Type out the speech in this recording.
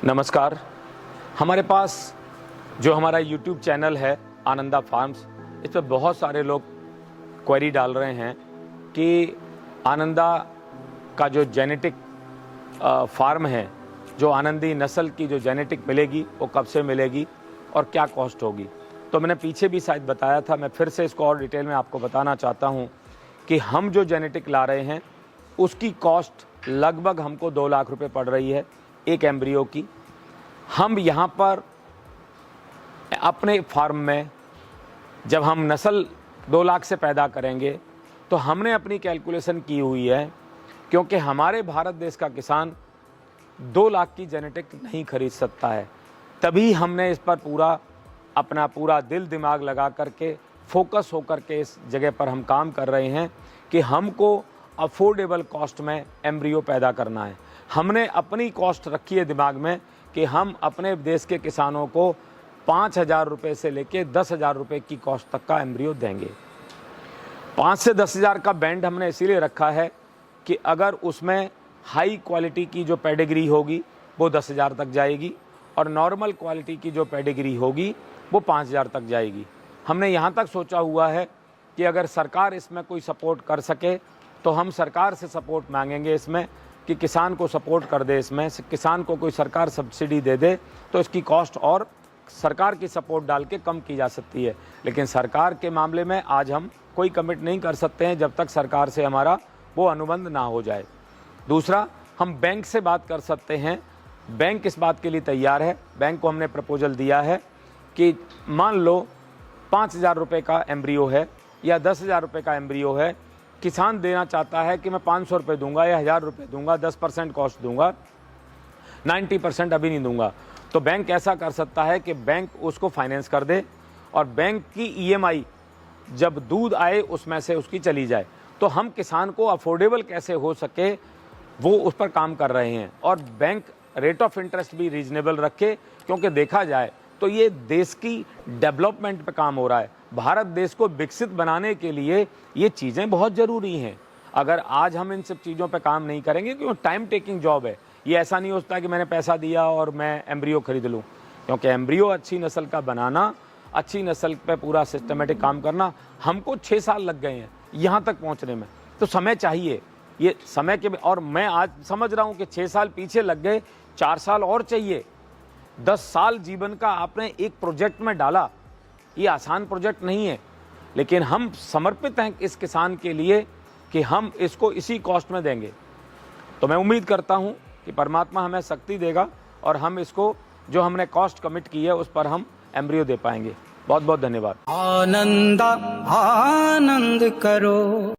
नमस्कार। हमारे पास जो हमारा YouTube चैनल है आनंदा फार्म्स, इस पर बहुत सारे लोग क्वेरी डाल रहे हैं कि आनंदा का जो जेनेटिक फार्म है, जो आनंदी नस्ल की जो जेनेटिक मिलेगी वो कब से मिलेगी और क्या कॉस्ट होगी। तो मैंने पीछे भी शायद बताया था, मैं फिर से इसको और डिटेल में आपको बताना चाहता हूँ कि हम जो जेनेटिक ला रहे हैं उसकी कॉस्ट लगभग हमको 2 लाख रुपए पड़ रही है एक एम्ब्रियो की। हम यहाँ पर अपने फार्म में जब हम नस्ल 2 लाख से पैदा करेंगे तो हमने अपनी कैलकुलेशन की हुई है, क्योंकि हमारे भारत देश का किसान 2 लाख की जेनेटिक नहीं खरीद सकता है। तभी हमने इस पर अपना पूरा दिल दिमाग लगा करके फोकस होकर के इस जगह पर हम काम कर रहे हैं कि हमको अफोर्डेबल कॉस्ट में एम्ब्रियो पैदा करना है। हमने अपनी कॉस्ट रखी है दिमाग में कि हम अपने देश के किसानों को 5,000 रुपये से लेके 10,000 रुपये की कॉस्ट तक का एम्ब्रियो देंगे। 5 से 10,000 का बैंड हमने इसीलिए रखा है कि अगर उसमें हाई क्वालिटी की जो पेडिग्री होगी वो 10,000 तक जाएगी और नॉर्मल क्वालिटी की जो पेडिग्री होगी वो 5,000 तक जाएगी। हमने यहाँ तक सोचा हुआ है कि अगर सरकार इसमें कोई सपोर्ट कर सके तो हम सरकार से सपोर्ट मांगेंगे इसमें कि किसान को सपोर्ट कर दे, इसमें किसान को कोई सरकार सब्सिडी दे दे तो इसकी कॉस्ट और सरकार की सपोर्ट डाल के कम की जा सकती है। लेकिन सरकार के मामले में आज हम कोई कमिट नहीं कर सकते हैं जब तक सरकार से हमारा वो अनुबंध ना हो जाए। दूसरा, हम बैंक से बात कर सकते हैं। बैंक इस बात के लिए तैयार है। बैंक को हमने प्रपोजल दिया है कि मान लो 5,000 रुपये का एम्ब्रियो है या 10,000 रुपये का एम्ब्रियो है, किसान देना चाहता है कि मैं 500 रुपये दूंगा या 1,000 रुपये दूंगा, 10% कॉस्ट दूंगा, 90% अभी नहीं दूंगा, तो बैंक ऐसा कर सकता है कि बैंक उसको फाइनेंस कर दे और बैंक की EMI जब दूध आए उसमें से उसकी चली जाए। तो हम किसान को अफोर्डेबल कैसे हो सके वो उस पर काम कर रहे हैं और बैंक रेट ऑफ इंटरेस्ट भी रीजनेबल रखे, क्योंकि देखा जाए तो ये देश की डेवलपमेंट पे काम हो रहा है। भारत देश को विकसित बनाने के लिए ये चीज़ें बहुत ज़रूरी हैं। अगर आज हम इन सब चीज़ों पे काम नहीं करेंगे, क्योंकि टाइम टेकिंग जॉब है, ये ऐसा नहीं होता कि मैंने पैसा दिया और मैं एम्ब्रियो खरीद लूँ, क्योंकि एम्ब्रियो अच्छी नस्ल का बनाना, अच्छी नस्ल पे पूरा सिस्टमेटिक काम करना, हमको 6 साल लग गए हैं यहाँ तक पहुँचने में। तो समय चाहिए, ये समय के, और मैं आज समझ रहा हूँ कि 6 साल पीछे लग गए, 4 साल और चाहिए। 10 साल जीवन का आपने एक प्रोजेक्ट में डाला, ये आसान प्रोजेक्ट नहीं है, लेकिन हम समर्पित हैं इस किसान के लिए कि हम इसको इसी कॉस्ट में देंगे। तो मैं उम्मीद करता हूं कि परमात्मा हमें शक्ति देगा और हम इसको जो हमने कॉस्ट कमिट की है उस पर हम एम्ब्रियो दे पाएंगे। बहुत बहुत धन्यवाद। आनंद करो।